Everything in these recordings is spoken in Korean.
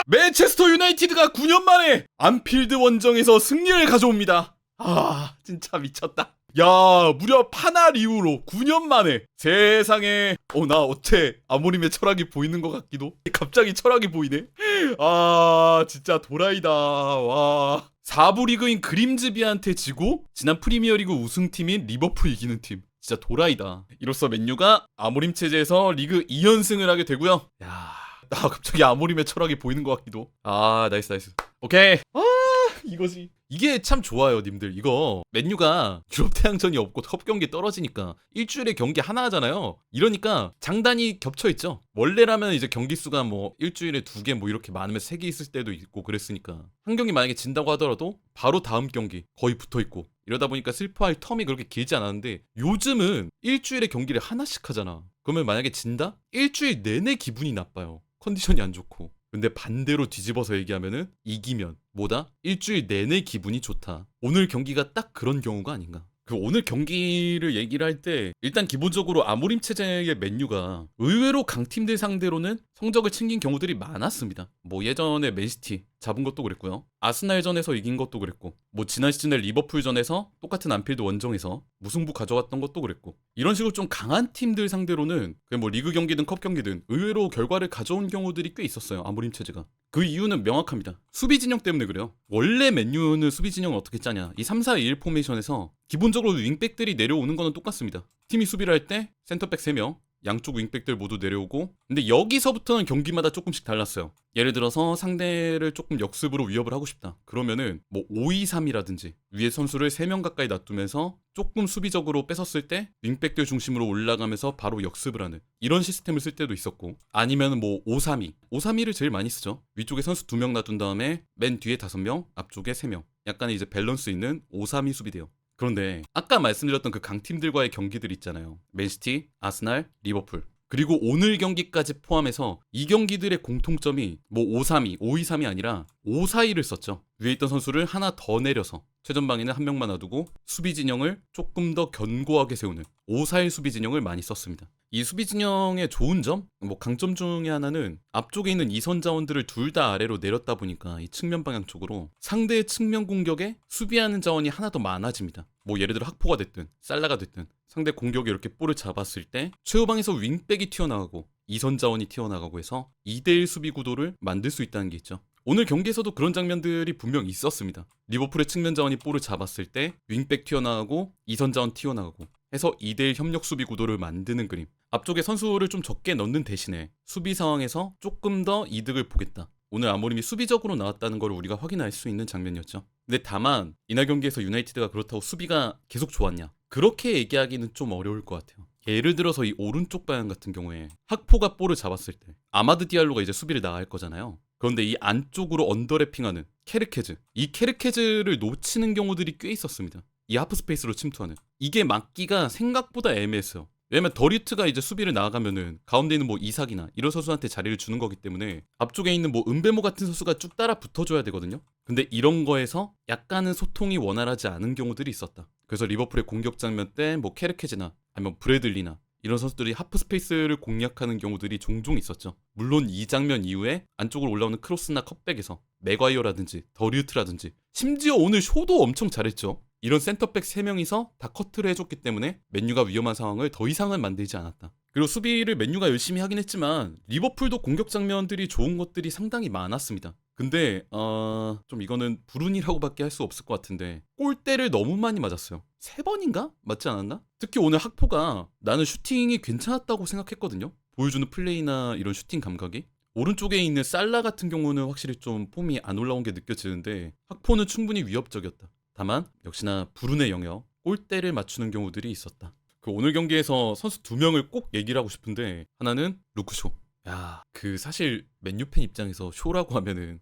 맨체스터 유나이티드가 9년 만에 안필드 원정에서 승리를 가져옵니다. 진짜 미쳤다. 야, 무려 파날 이후로 9년 만에. 세상에. 나 어째 아모림의 철학이 보이는 것 같기도. 갑자기 철학이 보이네. 진짜 도라이다. 와. 4부 리그인 그림즈비한테 지고 지난 프리미어리그 우승팀인 리버풀 이기는 팀. 진짜 도라이다. 이로써 맨유가 아모림 체제에서 리그 2연승을 하게 되고요. 야, 갑자기 아모림의 철학이 보이는 것 같기도. 나이스. 오케이. 이거지. 이게 참 좋아요, 님들. 이거 맨유가 유럽 태양전이 없고 컵 경기 떨어지니까 일주일에 경기 하나 하잖아요. 이러니까 장단이 겹쳐 있죠. 원래라면 이제 경기 수가 뭐 일주일에 2개 뭐 이렇게 많으면 3개 있을 때도 있고 그랬으니까 한 경기 만약에 진다고 하더라도 바로 다음 경기 거의 붙어 있고 이러다 보니까 슬퍼할 텀이 그렇게 길지 않았는데 요즘은 일주일에 경기를 하나씩 하잖아. 그러면 만약에 진다? 일주일 내내 기분이 나빠요. 컨디션이 안 좋고. 근데 반대로 뒤집어서 얘기하면은 이기면 뭐다? 일주일 내내 기분이 좋다. 오늘 경기가 딱 그런 경우가 아닌가. 그 오늘 경기를 얘기를 할 때 일단 기본적으로 아모림 체제의 맨유가 의외로 강팀들 상대로는 성적을 챙긴 경우들이 많았습니다. 뭐 예전에 맨시티 잡은 것도 그랬고요. 아스날전에서 이긴 것도 그랬고 뭐 지난 시즌에 리버풀전에서 똑같은 안필드 원정에서 무승부 가져왔던 것도 그랬고 이런 식으로 좀 강한 팀들 상대로는 뭐 리그 경기든 컵 경기든 의외로 결과를 가져온 경우들이 꽤 있었어요. 아모림 체제가. 그 이유는 명확합니다. 수비 진영 때문에 그래요. 원래 맨유는 수비 진영을 어떻게 짜냐. 이 3-4-2-1 포메이션에서 기본적으로 윙백들이 내려오는 거는 똑같습니다. 팀이 수비를 할 때 센터백 3명, 양쪽 윙백들 모두 내려오고 근데 여기서부터는 경기마다 조금씩 달랐어요. 예를 들어서 상대를 조금 역습으로 위협을 하고 싶다. 그러면은 뭐 5-2-3이라든지 위에 선수를 3명 가까이 놔두면서 조금 수비적으로 뺏었을 때 윙백들 중심으로 올라가면서 바로 역습을 하는 이런 시스템을 쓸 때도 있었고 아니면 뭐 5-3-2 5-3-2를 제일 많이 쓰죠. 위쪽에 선수 2명 놔둔 다음에 맨 뒤에 5명 앞쪽에 3명 약간 이제 밸런스 있는 5-3-2 수비대요. 그런데 아까 말씀드렸던 그 강팀들과의 경기들 있잖아요. 맨시티, 아스날, 리버풀 그리고 오늘 경기까지 포함해서 이 경기들의 공통점이 뭐 5-3-2, 5-2-3이 아니라 5-4-2를 썼죠. 위에 있던 선수를 하나 더 내려서 최전방에는 한 명만 놔두고 수비 진영을 조금 더 견고하게 세우는 5-4-1 수비 진영을 많이 썼습니다. 이 수비 진영의 좋은 점, 뭐 강점 중에 하나는 앞쪽에 있는 이선 자원들을 둘 다 아래로 내렸다 보니까 이 측면 방향 쪽으로 상대의 측면 공격에 수비하는 자원이 하나 더 많아집니다. 뭐 예를 들어 학포가 됐든 살라가 됐든 상대 공격에 이렇게 볼을 잡았을 때 최후방에서 윙백이 튀어나가고 이선 자원이 튀어나가고 해서 2대1 수비 구도를 만들 수 있다는 게 있죠. 오늘 경기에서도 그런 장면들이 분명 있었습니다. 리버풀의 측면 자원이 볼을 잡았을 때 윙백 튀어나가고 이선 자원 튀어나가고 해서 2대1 협력 수비 구도를 만드는 그림. 앞쪽에 선수를 좀 적게 넣는 대신에 수비 상황에서 조금 더 이득을 보겠다. 오늘 아모림이 수비적으로 나왔다는 걸 우리가 확인할 수 있는 장면이었죠. 근데 다만 이날 경기에서 유나이티드가 그렇다고 수비가 계속 좋았냐? 그렇게 얘기하기는 좀 어려울 것 같아요. 예를 들어서 이 오른쪽 방향 같은 경우에 학포가 볼을 잡았을 때 아마드 디알로가 이제 수비를 나갈 거잖아요. 그런데 이 안쪽으로 언더래핑하는 케르케즈, 이 케르케즈를 놓치는 경우들이 꽤 있었습니다. 이 하프 스페이스로 침투하는 이게 막기가 생각보다 애매했어요. 왜냐면 더리트가 이제 수비를 나아가면은 가운데 있는 뭐 이삭이나 이런 선수한테 자리를 주는 거기 때문에 앞쪽에 있는 뭐 은베모 같은 선수가 쭉 따라 붙어줘야 되거든요. 근데 이런 거에서 약간은 소통이 원활하지 않은 경우들이 있었다. 그래서 리버풀의 공격 장면 때 뭐 케르케즈나 아니면 브래들리나 이런 선수들이 하프 스페이스를 공략하는 경우들이 종종 있었죠. 물론 이 장면 이후에 안쪽으로 올라오는 크로스나 컵백에서 맥과이어라든지 더리우트라든지 심지어 오늘 쇼도 엄청 잘했죠. 이런 센터백 3명이서 다 커트를 해줬기 때문에 맨유가 위험한 상황을 더 이상은 만들지 않았다. 그리고 수비를 맨유가 열심히 하긴 했지만 리버풀도 공격 장면들이 좋은 것들이 상당히 많았습니다. 근데 좀 이거는 불운이라고밖에 할 수 없을 것 같은데 골대를 너무 많이 맞았어요. 3번인가? 맞지 않았나? 특히 오늘 학포가 나는 슈팅이 괜찮았다고 생각했거든요. 보여주는 플레이나 이런 슈팅 감각이. 오른쪽에 있는 살라 같은 경우는 확실히 좀 폼이 안 올라온 게 느껴지는데 학포는 충분히 위협적이었다. 다만 역시나 불운의 영역, 골대를 맞추는 경우들이 있었다. 그 오늘 경기에서 선수 2명을 꼭 얘기를 하고 싶은데 하나는 루크쇼. 야, 그 사실 맨유 팬 입장에서 쇼라고 하면은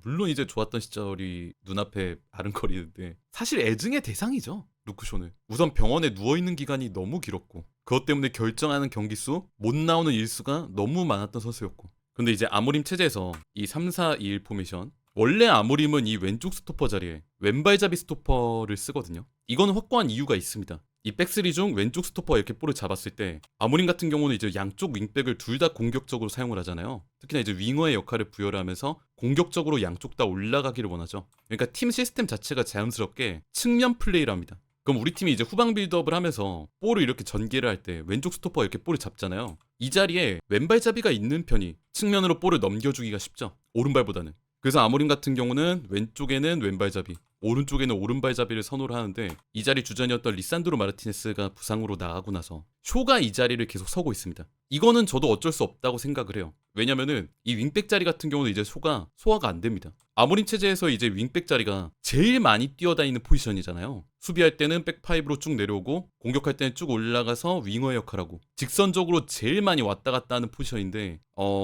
물론 이제 좋았던 시절이 눈앞에 아른거리는데 사실 애증의 대상이죠. 루크쇼는 우선 병원에 누워있는 기간이 너무 길었고 그것 때문에 결정하는 경기수, 못 나오는 일수가 너무 많았던 선수였고 근데 이제 아모림 체제에서 이 3-4-2-1 포메이션 원래 아모림은 이 왼쪽 스토퍼 자리에 왼발잡이 스토퍼를 쓰거든요. 이거는 확고한 이유가 있습니다. 이 백스리 중 왼쪽 스토퍼 이렇게 볼을 잡았을 때 아모림 같은 경우는 이제 양쪽 윙백을 둘 다 공격적으로 사용을 하잖아요. 특히나 이제 윙어의 역할을 부여를 하면서 공격적으로 양쪽 다 올라가기를 원하죠. 그러니까 팀 시스템 자체가 자연스럽게 측면 플레이를 합니다. 그럼 우리 팀이 이제 후방 빌드업을 하면서 볼을 이렇게 전개를 할 때 왼쪽 스토퍼가 이렇게 볼을 잡잖아요. 이 자리에 왼발잡이가 있는 편이 측면으로 볼을 넘겨주기가 쉽죠. 오른발보다는. 그래서 아모림 같은 경우는 왼쪽에는 왼발잡이, 오른쪽에는 오른발잡이를 선호를 하는데 이 자리 주전이었던 리산드로 마르티네스가 부상으로 나가고 나서 쇼가 이 자리를 계속 서고 있습니다. 이거는 저도 어쩔 수 없다고 생각을 해요. 왜냐면은 이 윙백 자리 같은 경우는 이제 쇼가 소화가 안 됩니다. 아모림 체제에서 이제 윙백 자리가 제일 많이 뛰어다니는 포지션이잖아요. 수비할 때는 백파이브로 쭉 내려오고 공격할 때는 쭉 올라가서 윙어의 역할하고 직선적으로 제일 많이 왔다 갔다 하는 포지션인데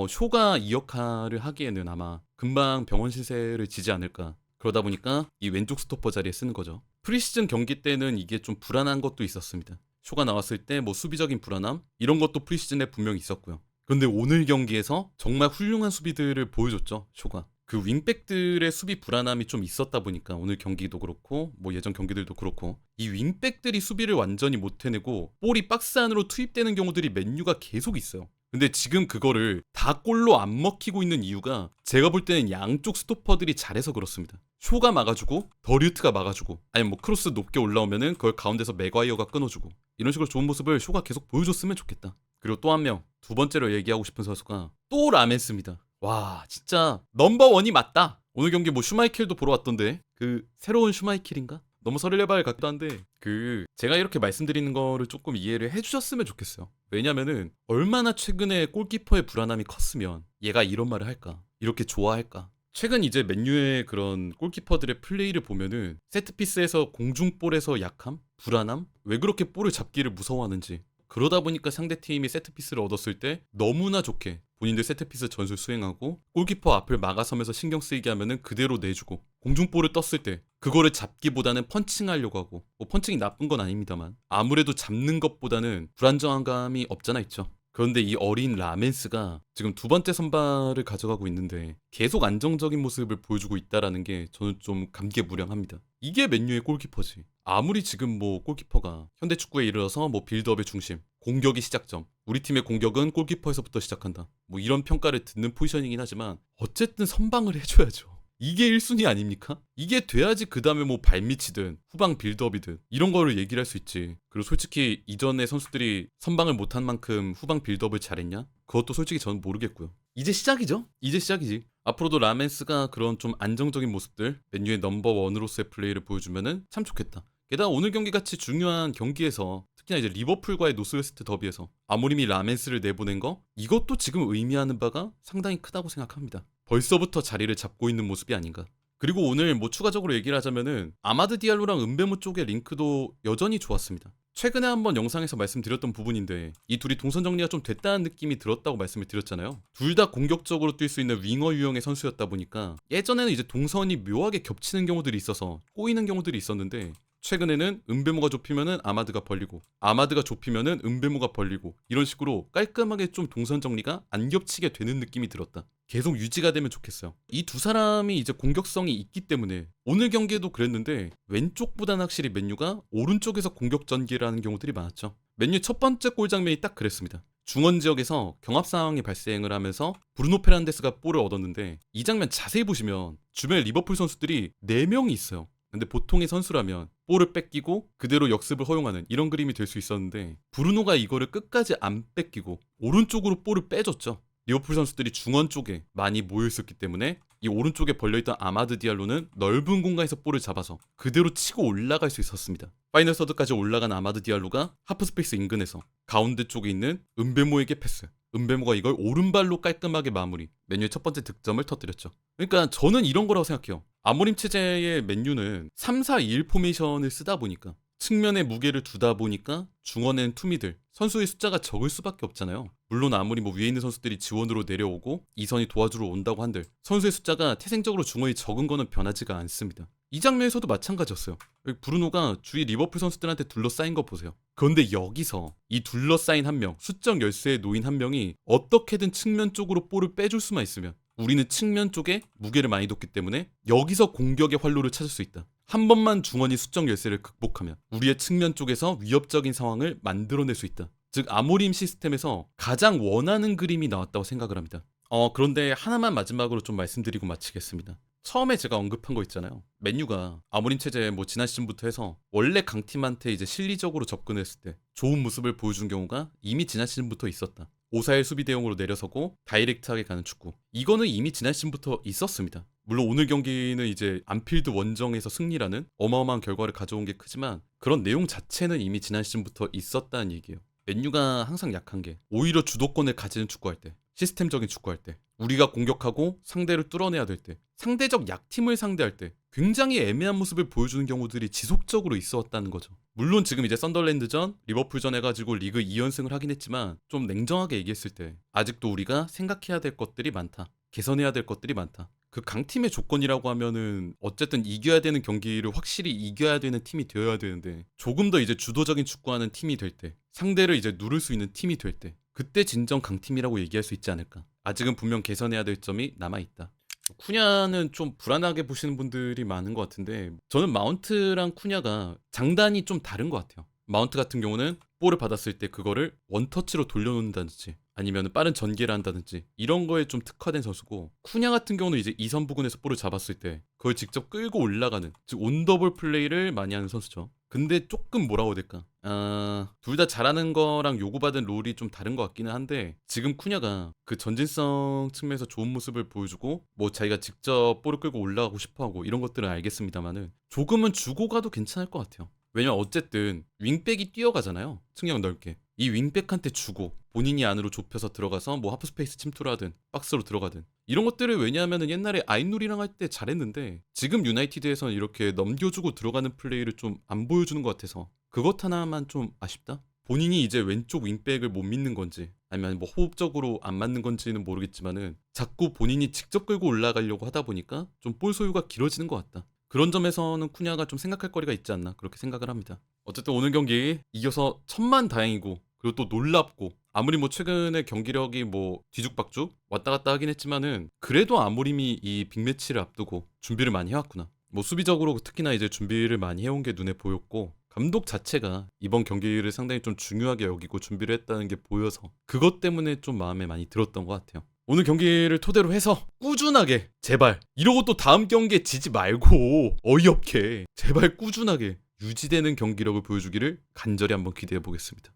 쇼가 이 역할을 하기에는 아마 금방 병원 신세를 지지 않을까. 그러다 보니까 이 왼쪽 스토퍼 자리에 쓰는 거죠. 프리시즌 경기 때는 이게 좀 불안한 것도 있었습니다. 쇼가 나왔을 때 뭐 수비적인 불안함 이런 것도 프리시즌에 분명히 있었고요. 그런데 오늘 경기에서 정말 훌륭한 수비들을 보여줬죠. 쇼가. 그 윙백들의 수비 불안함이 좀 있었다 보니까 오늘 경기도 그렇고 뭐 예전 경기들도 그렇고 이 윙백들이 수비를 완전히 못 해내고 볼이 박스 안으로 투입되는 경우들이 맨유가 계속 있어요. 근데 지금 그거를 다 골로 안 먹히고 있는 이유가 제가 볼 때는 양쪽 스토퍼들이 잘해서 그렇습니다. 쇼가 막아주고 더류트가 막아주고 아니면 뭐 크로스 높게 올라오면은 그걸 가운데서 맥과이어가 끊어주고 이런 식으로 좋은 모습을 쇼가 계속 보여줬으면 좋겠다. 그리고 또 한 명, 두 번째로 얘기하고 싶은 선수가 또 라멘스입니다. 와 진짜 넘버원이 맞다. 오늘 경기 뭐 슈마이켈도 보러 왔던데 그 새로운 슈마이켈인가? 너무 설레발 같기도 한데 제가 이렇게 말씀드리는 거를 조금 이해를 해주셨으면 좋겠어요. 왜냐면은 얼마나 최근에 골키퍼의 불안함이 컸으면 얘가 이런 말을 할까? 이렇게 좋아할까? 최근 이제 맨유의 그런 골키퍼들의 플레이를 보면은 세트피스에서 공중볼에서 약함? 불안함? 왜 그렇게 볼을 잡기를 무서워하는지 그러다 보니까 상대팀이 세트피스를 얻었을 때 너무나 좋게 본인들 세트피스 전술 수행하고 골키퍼 앞을 막아서면서 신경 쓰이게 하면은 그대로 내주고 공중볼을 떴을 때 그거를 잡기보다는 펀칭하려고 하고 뭐 펀칭이 나쁜 건 아닙니다만 아무래도 잡는 것보다는 불안정한 감이 없잖아 있죠. 그런데 이 어린 라멘스가 지금 두 번째 선발을 가져가고 있는데 계속 안정적인 모습을 보여주고 있다라는 게 저는 좀 감개무량합니다. 이게 맨유의 골키퍼지. 아무리 지금 뭐 골키퍼가 현대축구에 이르러서 뭐 빌드업의 중심, 공격이 시작점, 우리 팀의 공격은 골키퍼에서부터 시작한다. 뭐 이런 평가를 듣는 포지션이긴 하지만 어쨌든 선방을 해줘야죠. 이게 1순위 아닙니까? 이게 돼야지 그 다음에 뭐 발밑이든 후방 빌드업이든 이런 거를 얘기를 할 수 있지. 그리고 솔직히 이전에 선수들이 선방을 못한 만큼 후방 빌드업을 잘했냐? 그것도 솔직히 저는 모르겠고요. 이제 시작이죠? 이제 시작이지. 앞으로도 라멘스가 그런 좀 안정적인 모습들 맨유의 넘버원으로서의 플레이를 보여주면은 참 좋겠다. 게다가 오늘 경기 같이 중요한 경기에서 특히나 이제 리버풀과의 노스웨스트 더비에서 아모림이 라멘스를 내보낸 거 이것도 지금 의미하는 바가 상당히 크다고 생각합니다. 벌써부터 자리를 잡고 있는 모습이 아닌가. 그리고 오늘 뭐 추가적으로 얘기를 하자면은 아마드 디알로랑 은베모 쪽의 링크도 여전히 좋았습니다. 최근에 한번 영상에서 말씀드렸던 부분인데 이 둘이 동선 정리가 좀 됐다는 느낌이 들었다고 말씀을 드렸잖아요. 둘 다 공격적으로 뛸 수 있는 윙어 유형의 선수였다 보니까 예전에는 이제 동선이 묘하게 겹치는 경우들이 있어서 꼬이는 경우들이 있었는데 최근에는 은베모가 좁히면은 아마드가 벌리고 아마드가 좁히면은 은베모가 벌리고 이런 식으로 깔끔하게 좀 동선 정리가 안 겹치게 되는 느낌이 들었다. 계속 유지가 되면 좋겠어요. 이 두 사람이 이제 공격성이 있기 때문에 오늘 경기에도 그랬는데 왼쪽보다는 확실히 맨유가 오른쪽에서 공격 전개를 하는 경우들이 많았죠. 맨유 첫 번째 골 장면이 딱 그랬습니다. 중원 지역에서 경합 상황이 발생을 하면서 브루노 페란데스가 볼을 얻었는데 이 장면 자세히 보시면 주변에 리버풀 선수들이 4명이 있어요. 근데 보통의 선수라면 볼을 뺏기고 그대로 역습을 허용하는 이런 그림이 될 수 있었는데 브루노가 이거를 끝까지 안 뺏기고 오른쪽으로 볼을 빼줬죠. 리버풀 선수들이 중원 쪽에 많이 모여 있었기 때문에 이 오른쪽에 벌려있던 아마드 디알로는 넓은 공간에서 볼을 잡아서 그대로 치고 올라갈 수 있었습니다. 파이널 서드까지 올라간 아마드 디알로가 하프스페이스 인근에서 가운데 쪽에 있는 은베모에게 패스. 은베모가 이걸 오른발로 깔끔하게 마무리. 맨유의 첫 번째 득점을 터뜨렸죠. 그러니까 저는 이런 거라고 생각해요. 아모림 체제의 맨유는 3-4-2-1 포메이션을 쓰다 보니까 측면에 무게를 두다 보니까 중원에는 투미들 선수의 숫자가 적을 수밖에 없잖아요. 물론 아무리 뭐 위에 있는 선수들이 지원으로 내려오고 이선이 도와주러 온다고 한들 선수의 숫자가 태생적으로 중원이 적은 거는 변하지가 않습니다. 이 장면에서도 마찬가지였어요. 브루노가 주위 리버풀 선수들한테 둘러싸인 거 보세요. 그런데 여기서 이 둘러싸인 한 명, 수적 열세에 놓인 한 명이 어떻게든 측면 쪽으로 볼을 빼줄 수만 있으면 우리는 측면 쪽에 무게를 많이 뒀기 때문에 여기서 공격의 활로를 찾을 수 있다. 한 번만 중원이 수적 열세를 극복하면 우리의 측면 쪽에서 위협적인 상황을 만들어낼 수 있다. 즉 아모림 시스템에서 가장 원하는 그림이 나왔다고 생각을 합니다. 그런데 하나만 마지막으로 좀 말씀드리고 마치겠습니다. 처음에 제가 언급한 거 있잖아요. 맨유가 아모림 체제 뭐 지난 시즌부터 해서 원래 강팀한테 이제 실리적으로 접근했을 때 좋은 모습을 보여준 경우가 이미 지난 시즌부터 있었다. 5-4-1 수비 대용으로 내려서고 다이렉트하게 가는 축구. 이거는 이미 지난 시즌부터 있었습니다. 물론 오늘 경기는 이제 안필드 원정에서 승리라는 어마어마한 결과를 가져온 게 크지만 그런 내용 자체는 이미 지난 시즌부터 있었다는 얘기예요. 맨유가 항상 약한 게 오히려 주도권을 가지는 축구할 때, 시스템적인 축구할 때, 우리가 공격하고 상대를 뚫어내야 될 때, 상대적 약팀을 상대할 때 굉장히 애매한 모습을 보여주는 경우들이 지속적으로 있어 왔다는 거죠. 물론 지금 이제 썬더랜드전, 리버풀전 해가지고 리그 2연승을 하긴 했지만 좀 냉정하게 얘기했을 때 아직도 우리가 생각해야 될 것들이 많다. 개선해야 될 것들이 많다. 그 강팀의 조건이라고 하면은 어쨌든 이겨야 되는 경기를 확실히 이겨야 되는 팀이 되어야 되는데 조금 더 이제 주도적인 축구하는 팀이 될 때, 상대를 이제 누를 수 있는 팀이 될 때 그때 진정 강팀이라고 얘기할 수 있지 않을까. 아직은 분명 개선해야 될 점이 남아있다. 쿠냐는 좀 불안하게 보시는 분들이 많은 것 같은데 저는 마운트랑 쿠냐가 장단이 좀 다른 것 같아요. 마운트 같은 경우는 볼을 받았을 때 그거를 원터치로 돌려놓는다든지 아니면 빠른 전개를 한다든지 이런 거에 좀 특화된 선수고, 쿠냐 같은 경우는 이제 이선 부근에서 볼을 잡았을 때 그걸 직접 끌고 올라가는, 즉 온더볼 플레이를 많이 하는 선수죠. 근데 조금 뭐라고 해야 될까, 둘 다 잘하는 거랑 요구받은 롤이 좀 다른 것 같기는 한데 지금 쿠냐가 그 전진성 측면에서 좋은 모습을 보여주고 뭐 자기가 직접 볼을 끌고 올라가고 싶어하고 이런 것들은 알겠습니다만은 조금은 주고 가도 괜찮을 것 같아요. 왜냐면 어쨌든 윙백이 뛰어가잖아요. 측량 넓게. 이 윙백한테 주고 본인이 안으로 좁혀서 들어가서 뭐 하프스페이스 침투를 하든 박스로 들어가든 이런 것들을, 왜냐하면 옛날에 아이누리랑 할 때 잘했는데 지금 유나이티드에서는 이렇게 넘겨주고 들어가는 플레이를 좀 안 보여주는 것 같아서 그것 하나만 좀 아쉽다. 본인이 이제 왼쪽 윙백을 못 믿는 건지 아니면 뭐 호흡적으로 안 맞는 건지는 모르겠지만은 자꾸 본인이 직접 끌고 올라가려고 하다 보니까 좀 볼 소유가 길어지는 것 같다. 그런 점에서는 쿠냐가 좀 생각할 거리가 있지 않나 그렇게 생각을 합니다. 어쨌든 오늘 경기 이겨서 천만다행이고, 그리고 또 놀랍고, 아무리 뭐 최근에 경기력이 뭐 뒤죽박죽 왔다 갔다 하긴 했지만은 그래도 아모림이 이 빅매치를 앞두고 준비를 많이 해왔구나. 뭐 수비적으로 특히나 이제 준비를 많이 해온 게 눈에 보였고, 감독 자체가 이번 경기를 상당히 좀 중요하게 여기고 준비를 했다는 게 보여서 그것 때문에 좀 마음에 많이 들었던 것 같아요. 오늘 경기를 토대로 해서 꾸준하게, 제발 이러고 또 다음 경기에 지지 말고 어이없게 제발 꾸준하게 유지되는 경기력을 보여주기를 간절히 한번 기대해 보겠습니다.